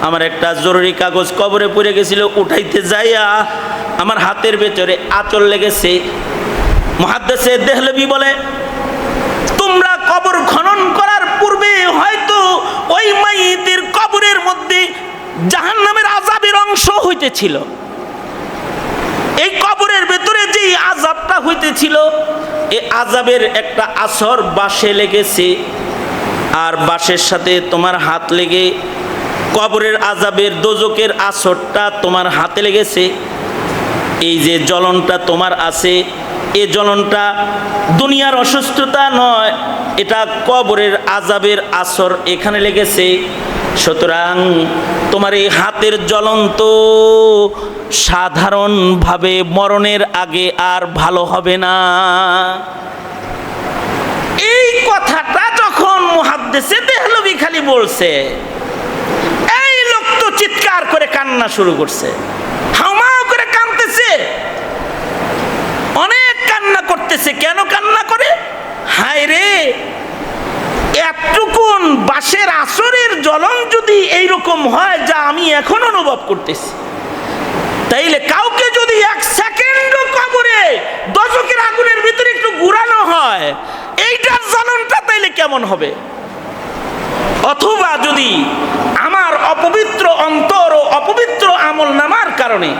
আমার একটা জরুরি কাগজ কবরে পড়ে গেছিল, উঠাইতে যাইয়া আমার হাতের ভেতরে আঁচল লেগেছে। মুহাদ্দিসে দেহলভী বলে, তোমরা কবর খনন করার পূর্বে হয়তো ওই মাইয়িতের কবরের মধ্যে জাহান্নামের আযাবের অংশ হইতেছিল। এই কবরের ভেতরে যে আযাবটা হইতেছিল, এই আযাবের একটা আসর বাঁশে লেগেছে, আর বাঁশের সাথে তোমার হাত লেগে কবরের আযাবের দোজকের আসরটা তোমার হাতে লেগেছে। এই যে জ্বলনটা তোমার আছে, এই জ্বলনটা দুনিয়ার অসুস্থতা নয়, এটা কবরের আযাবের আসর এখানে লেগেছে। সুতরাং তোমার এই হাতের জ্বলন তো সাধারণভাবে মরণের আগে আর ভালো হবে না। এই কথাটা যখন মুহাদ্দিসে দেহলভী খালি বলছে, এই লোক তো চিৎকার করে কান্না শুরু করছে, হাউমাউ করে কাঁদতেছে, অনেক কান্না করতেছে। কেন কান্না করে? হায় রে, এতটুকুন বাঁশের আসরের জ্বলন যদি এইরকম হয় যা আমি এখন অনুভব করতেছি, তাইলে কাউকে যদি এক সেকেন্ডও কবরে দোজখের আগুনের ভিতরে একটু ঘুরানো হয়, এইটার জ্বলনটা তাইলে কেমন হবে? অথবা যদি আমার অপবিত্র অন্তর ও অপবিত্র আমল নামার কারণে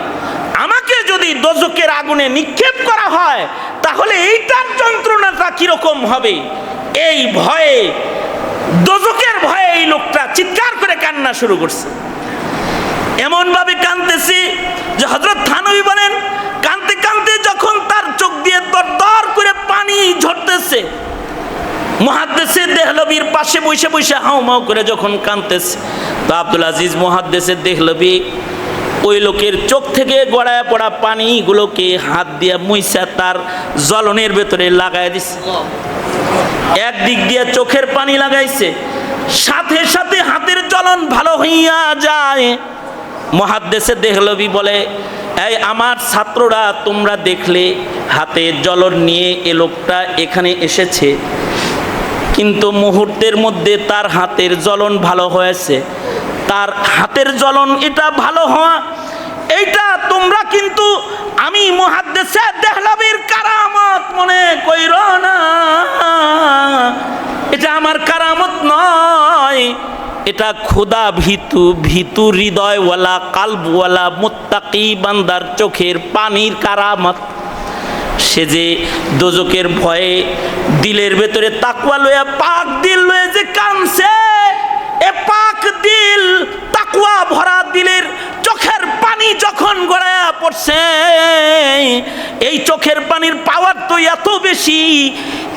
আমাকে যদি দোজখের আগুনে নিক্ষেপ করা হয়, তাহলে এইটার যন্ত্রণাটা কিরকম হবে? এই ভয়ে, দোজখের ভয়ে এই লোকটা চিৎকার করে কান্না শুরু করছে। এমন ভাবে কাঁদতেছি যে হযরত থানভী বলেন, কাঁদতে কাঁদতে যখন তার চোখ দিয়ে দরদর করে পানি ঝরতেছে, মুহাদ্দিসে দেহলভীর পাশে বসে বসে হাউমাউ করে যখন কাঁদতেছে, তো আব্দুল আজিজ মুহাদ্দিসে দেহলভী ওই লোকের চোখ থেকে গড়ায় পড়া পানিগুলোকে হাত দিয়ে মুইসা তার জ্বলনের ভেতরে লাগাই দিছে। একদিক দিয়ে চোখের পানি লাগাইছে, সাথে সাথে হাতের জ্বলন ভালো হইয়া যায়। মুহাদ্দিসে দেহলভী বলে, এই আমার ছাত্ররা, তোমরা দেখলে হাতে জ্বলন নিয়ে এ লোকটা এখানে এসেছে, কিন্তু মুহূর্তের মধ্যে তার হাতের জ্বলন ভালো হয়েছে। তার হাতের জ্বলন এটা ভালো হওয়া, এইটা তোমরা কিন্তু আমি মুহাদ্দিসে দেহলভীর কারামত মনে কইরো না, এটা আমার কারামত নয়, এটা খোদা ভীতু হৃদয়ওয়ালা কালবওয়ালা মুত্তাকি বান্দার চোখের পানির কারামত। সে যে দোজখের ভয়ে দিলের ভেতরে তাকওয়া লইয়া, পাক দিল লয়ে যে কাঁদছে, এ পাক দিল তাকওয়া ভরা দিলের চোখের পানি যখন গড়ায়া পড়ছে, এই চোখের পানির পাওয়ার তো এত বেশি,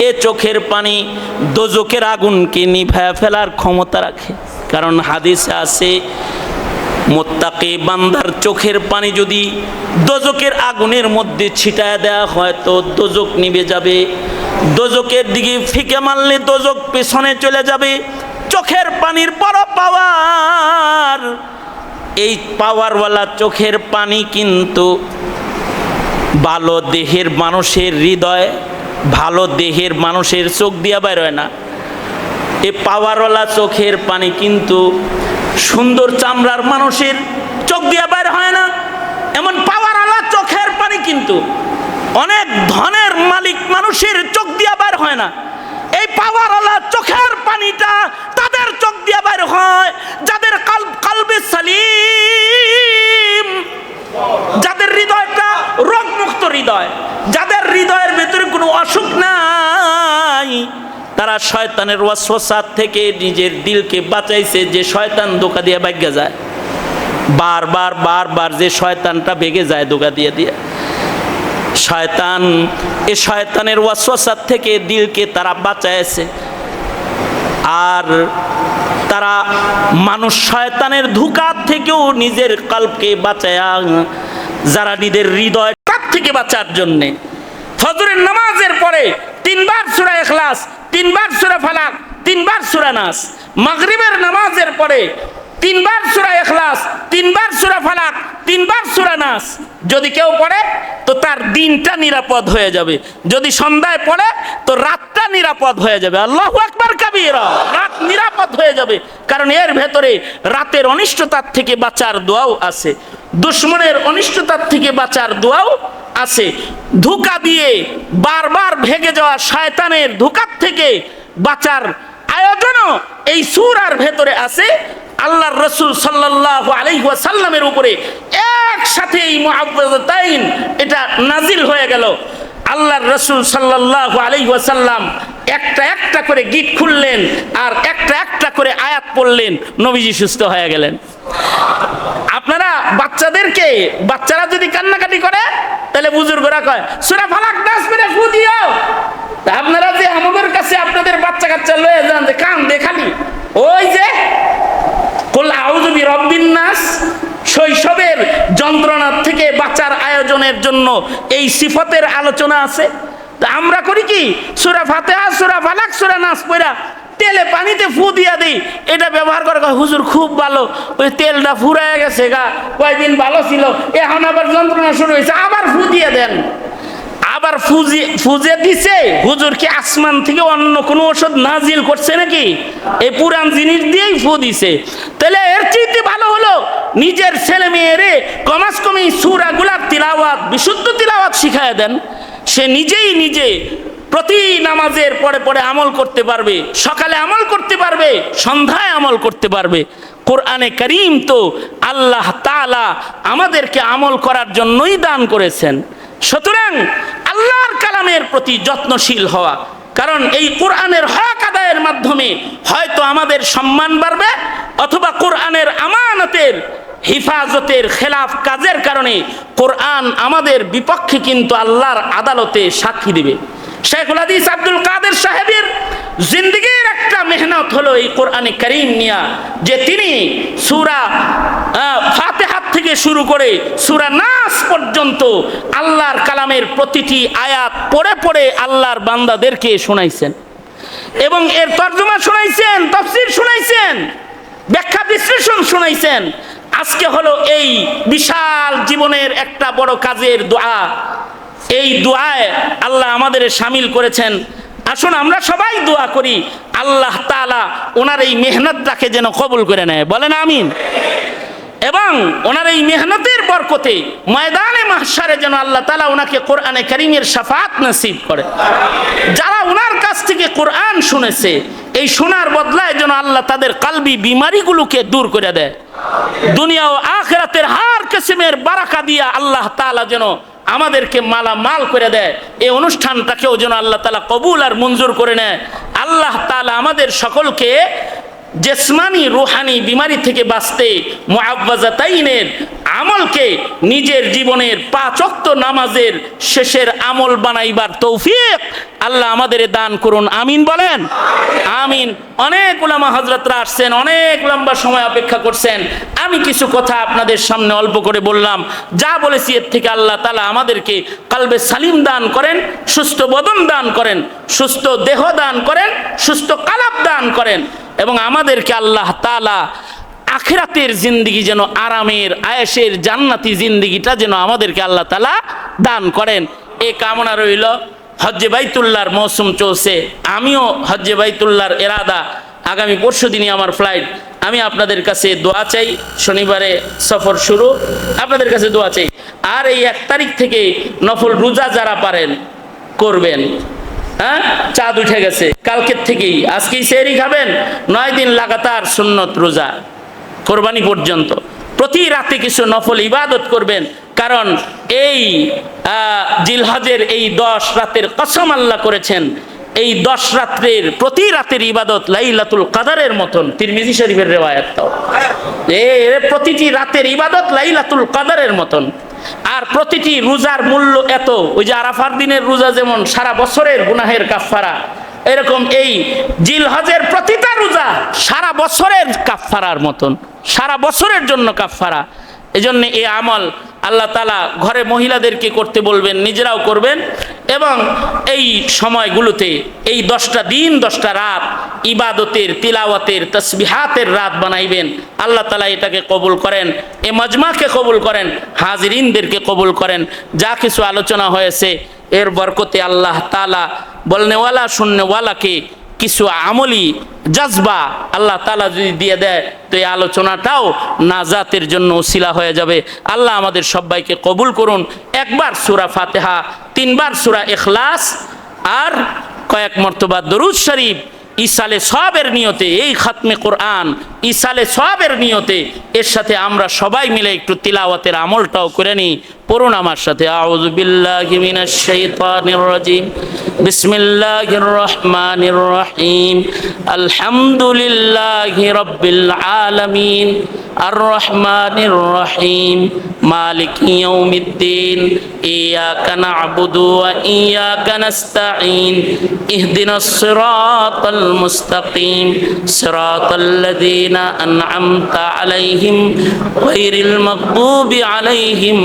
এ চোখের পানি দোজখের আগুনকে নিভায়া ফেলার ক্ষমতা রাখে। কারণ হাদিসে আছে, মুত্তাকি বান্দার চোখের পানি যদি দোজখের আগুনের মধ্যে ছিটায় দেওয়া হয় তো দোজখ নিভে যাবে, দোজখের দিকে ফিকে মারলে দোজখ পেছনে চলে যাবে। চোখের পানির বড় পাওয়ার, এই পাওয়ারওয়ালা চোখের পানি কিন্তু ভালো দেহের মানুষের হৃদয়, ভালো দেহের মানুষের চোখ দিয়া বের হয় না। এই পাওয়ারওয়ালা চোখের পানি কিন্তু সুন্দর চামড়ার মানুষের চোখ দিয়া বের হয় না। এমন পাওয়ারওয়ালা চোখের পানি কিন্তু অনেক ধনের মালিক মানুষের চোখ দিয়া বের হয় না। এই পাওয়ারওয়ালা চোখের পানিটা তাদের চোখ দিয়া বের হয় যাদের কলবে সালিম, যাদের হৃদয়টা রোগমুক্ত হৃদয়, যাদের হৃদয়ের ভেতরে কোনো অসুখ নাই, তারা শয়তানের ওয়াসওয়াসা থেকে নিজের দিলকে বাঁচাইছে। যে শয়তান ধোঁকা দিয়ে ভাগ্যে যায়, বারবার যে শয়তানটা ভেগে যায় ধোঁকা দিয়ে দিয়ে, শয়তান, এ শয়তানের ওয়াসওয়াসা থেকে দিলকে তারা বাঁচাইছে। আর তারা মানুষ শয়তানের ধোঁকা থেকেও নিজের কলবকে বাঁচায়া, যারা নিজের হৃদয় তার থেকে বাঁচার জন্যে ফজরের নামাজের পরে 3 বার সূরা ইখলাস, 3 বার সূরা ফালাক, 3 বার সূরা নাস, মাগরিবের নামাজের পরে 3 বার সূরা ইখলাস, 3 বার সূরা ফালাক, 3 বার সূরা নাস যদি কেউ পড়ে তো তার দিনটা নিরাপদ হয়ে যাবে। যদি সন্ধ্যায় পড়ে তো রাতটা নিরাপদ হয়ে যাবে। আল্লাহু আকবার কাবীরা, রাত নিরাপদ হয়ে যাবে। কারণ এর ভেতরে রাতের অনিষ্টতার থেকে বাঁচার দোয়াও আছে, দুশমনের অনিষ্টতার থেকে বাঁচার দোয়াও আছে। ধোঁকা দিয়ে বারবার ভেঙে যাওয়া শয়তানের ধোঁকার থেকে বাঁচার আয়োজনও এই সূরার ভেতরে আছে। আল্লাহর রাসূল সাল্লাল্লাহু আলাইহি ওয়াসাল্লামের উপরে একসাথে এই মুআউযাতাইন এটা নাজিল হয়ে গেল। আল্লাহর রাসূল সাল্লাল্লাহু আলাইহি ওয়াসাল্লাম একটা একটা করে গিট খুললেন আর একটা একটা করে আয়াত পড়লেন, নবীজি সুস্থ হয়ে গেলেন। আপনারা বাচ্চাদেরকে, বাচ্চারা যদি কান্নাকাটি করে তাহলে বুজুর্গরা কয় সূরা ফালাক নাস পড়ে ফু দিও। তা আপনারা যে আমাদের কাছে আপনাদের বাচ্চা কাচ্চা লয়ে যান যে কান দে খালি ওই যে কুল আউযু বিরাব্বিন নাস, শৈশবের যন্ত্রণা থেকে বাঁচার আয়োজনের জন্য এই সিফতের আলোচনা আছে। তা আমরা করি কি সূরা ফাতিহা, সূরা ফালাক, সূরা নাস পড়া তেলে পানিতে ফু দিয়া দিই। এটা ব্যবহার করে হুজুর খুব ভালো, ওই তেলটা ফুরায় গেছে গা, কয়েকদিন ভালো ছিল, এখন আবার যন্ত্রণা শুরু হয়েছে, আবার ফু দিয়ে দেন। আবার ফুজে দিছে হুজুর কি আসমান থেকে অন্য কোনো ওষুধ নাজিল করছে নাকি? এই পুরান জিনিস দিয়েই ফু দিছে। তাহলে এর চাইতে ভালো হলো নিজের ছেলে মেয়েরে কমাস কমি সূরা গুলার তিলাওয়াত, বিশুদ্ধ তিলাওয়াত শিখায় দেন। সে নিজেই নিজে প্রতি নামাজের পরে পরে আমল করতে পারবে, সকালে আমল করতে পারবে, সন্ধ্যায় আমল করতে পারবে। কোরআনে কারীম তো আল্লাহ তাআলা আমাদেরকে আমল করার জন্যই দান করেছেন। সুতরাং আল্লাহর কালামের প্রতি যত্নশীল হওয়া, কারণ এই কোরআনের হক আদায়ের মাধ্যমে হয়তো আমাদের সম্মান বাড়বে, অথবা কোরআনের আমানতের হিফাজতের খেলাফ কাজের কারণে কোরআন আমাদের বিপক্ষে কিন্তু আল্লাহর আদালতে সাক্ষী দিবে। শেখুল হাদিস আব্দুল কাদের সাহেবের জিন্দেগীর একটা মেহনত হলো এই কোরআনে কারীম নিয়া, যে তিনি সূরা ফাতিহা থেকে শুরু করে সূরা নাস পর্যন্ত আল্লাহর কালামের প্রতিটি আয়াত পড়ে পড়ে আল্লাহর বান্দাদেরকে শোনাইছেন, এবং এর তরজমা শোনাইছেন, তাফসীর শোনাইছেন, ব্যাখ্যা বিশ্লেষণ শোনাইছেন। আজকে হলো এই বিশাল জীবনের একটা বড় কাজের দোয়া। এই দোয়ায় আল্লাহ আমাদের শামিল করেছেন। আসুন আমরা সবাই দোয়া করি আল্লাহ তাআলা ওনার এই মেহনতটাকে যেন কবুল করে নেয়, বলেন আমিন। এবং ওনার এই মেহনতের বরকতে ময়দানে মাহশারে যেন আল্লাহ তাআলা ওনাকে কোরআনে কারীমের শাফাআত নসিব করে। যারা ওনার কাছ থেকে কোরআন শুনেছে, এই শোনার বদলায় যেন আল্লাহ তাদের কলবি বিমারিগুলোকে দূর করে দেয়। দুনিয়া ও আখিরাতের হার কিসমের বারাকা দিয়া আল্লাহ তাআলা যেন আমাদেরকে মালামাল করে দেয়। এই অনুষ্ঠানটাকেও যেন আল্লাহ তাআলা কবুল আর মঞ্জুর করে নেয়। আল্লাহ তাআলা আমাদের সকলকে জিসমানি রুহানি বিমারি থেকে বাঁচতে মুআওয়াযাতাইনের আমলকে নিজের জীবনের 5 ওয়াক্ত নামাজের শেষের আমল বানাইবার তৌফিক আল্লাহ আমাদের দান করুন, আমিন বলেন আমিন। অনেক উলামা হযরতরা আসছেন, অনেক লম্বা সময় অপেক্ষা করছেন। আমি কিছু কথা আপনাদের সামনে অল্প করে বললাম। যা বলেছি এর থেকে আল্লাহ তাআলা আমাদেরকে কলবে সালিম দান করেন, সুস্থ বদন দান করেন, সুস্থ দেহ দান করেন, সুস্থ কলব দান করেন, এবং আমাদেরকে আল্লাহ তাআলা আখিরাতের জিন্দেগি যেন আরামের আয়েশের জান্নাতি জিন্দেগিটা যেন আমাদেরকে আল্লাহ তাআলা দান করেন। এই কামনা রইল। হজ্জে বাইতুল্লাহর মৌসুম চলছে, আমিও হজ্জে বাইতুল্লাহর এরাদা, আগামী পরশু দিনই আমার ফ্লাইট। আমি আপনাদের কাছে দোয়া চাই, শনিবারে সফর শুরু, আপনাদের কাছে দোয়া চাই। আর এই 1 তারিখ থেকে নফল রোজা যারা পারেন করবেন। হ্যাঁ, চাঁদ উঠে গেছে কালকের থেকেই, আজকেই সেহরি খাবেন, 9 দিন লাগাতার সুন্নত রোজা কোরবানি পর্যন্ত। প্রতি রাতে কিছু নফল ইবাদত করবেন, কারণ এই জিলহজের এই 10 রাতের কসম আল্লাহ করেছেন, এই 10 রাত্রের প্রতি রাতের ইবাদত লাইলাতুল কদরের মতন। তিরমিজি শরীফের রিওয়ায়াতটাও, প্রতিটি রাতের ইবাদত লাইলাতুল কদরের মতন। আর প্রতিটি রোজার মূল্য এত, ওই যে আরাফার দিনের রোজা যেমন সারা বছরের গুনাহের কাফফারা, এরকম এই জিলহজের প্রতিটা রোজা সারা বছরের কাফফারার মতন, সারা বছরের জন্য কাফফারা। এজন্য এই আমল আল্লাহ তাআলা ঘরে মহিলাদেরকে করতে বলবেন, নিজেরাও করবেন, এবং এই সময়গুলোতে এই 10টা দিন 10টা রাত ইবাদতের, তিলাওয়াতের, তাসবিহাতের রাত বানাইবেন। আল্লাহ তাআলা এটাকে কবুল করেন, এ মজমাকে কবুল করেন, হাজিরিনদেরকে কবুল করেন। যা কিছু আলোচনা হয়েছে এর বরকতে আল্লাহ তাআলা বলনেওয়ালা শুননেওয়ালাকে কিছু আমলি জজবা আল্লাহ তাআলা যদি দিয়ে দেয়, তো এই আলোচনাটাও নাজাতের জন্য ওসিলা হয়ে যাবে। আল্লাহ আমাদের সবাইকে কবুল করুন। একবার সূরা ফাতিহা, 3 বার সূরা ইখলাস, আর কয়েক মর্তবা দরুদ শরীফ ইসালে সবের নিয়তে এই খাতমে কোরআন ইসালে সওয়াবের নিয়তে এর সাথে আমরা সবাই মিলে একটু তিলাওয়াতের আমলটাও করে নিই। পড়ুন আমার সাথে, আউযু বিল্লাহি মিনাশ শাইতানির রাজিম, বিসমিল্লাহির রহমানির রহিম, আলহামদুলিল্লাহি রাব্বিল আলামিন, আর রহমানির রহিম, মালিকি ইয়াউমিদ্দিন, ইয়াকা না'বুদু ওয়া ইয়াকা নাস্তাঈন, ইহদিনাস সিরাতাল মুস্তাকিম, সিরাতাল্লাযীনা আন'আমতা আলাইহিম গায়রিল মাগদুবি আলাইহিম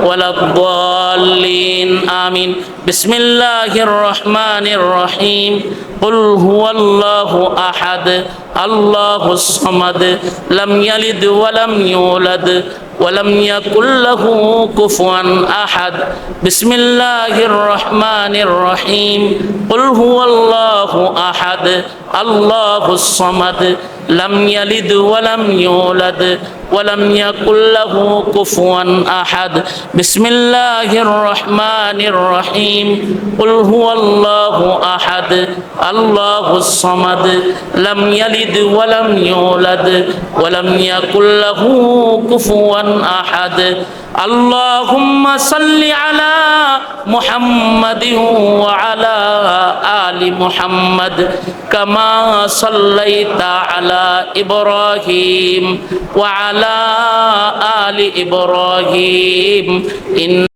ওয়ালাদ-দাল্লিন, আমিন। বিসমিল্লাহির রহমানির রহিম, কুল হুয়াল্লাহু আহাদ, আল্লাহুস সামাদ, লাম ইয়ালিদ ওয়া লাম ইউলাদ ওয়া লাম ইয়াকুল লাহু কুফুয়ান আহাদ। বিসমিল্লাহির রহমানির রহিম, কুল হুয়াল্লাহু আহাদ, আল্লাহুস সামাদ, লাম ইয়ালিদ ওয়া লাম ইউলাদ ওয়া লাম ইয়াকুল লাহু কুফুয়ান আহাদ। বিসমিল্লাহির রহমানির রহিম, কুল হুয়াল্লাহু আহাদ, আল্লাহুস সামাদ, লাম ইয়ালিদ ওয়া লাম ইউলাদ ওয়া লাম ইয়াকুল লাহু কুফুয়ান আহাদ। আল্লাহুম্মা সাল্লি আলা মুহাম্মাদিন ওয়া আলা আলি মুহাম্মাদ কামা সাল্লাইতা আলা ইব্রাহিম ওয়া আলা আলি ইব্রাহিম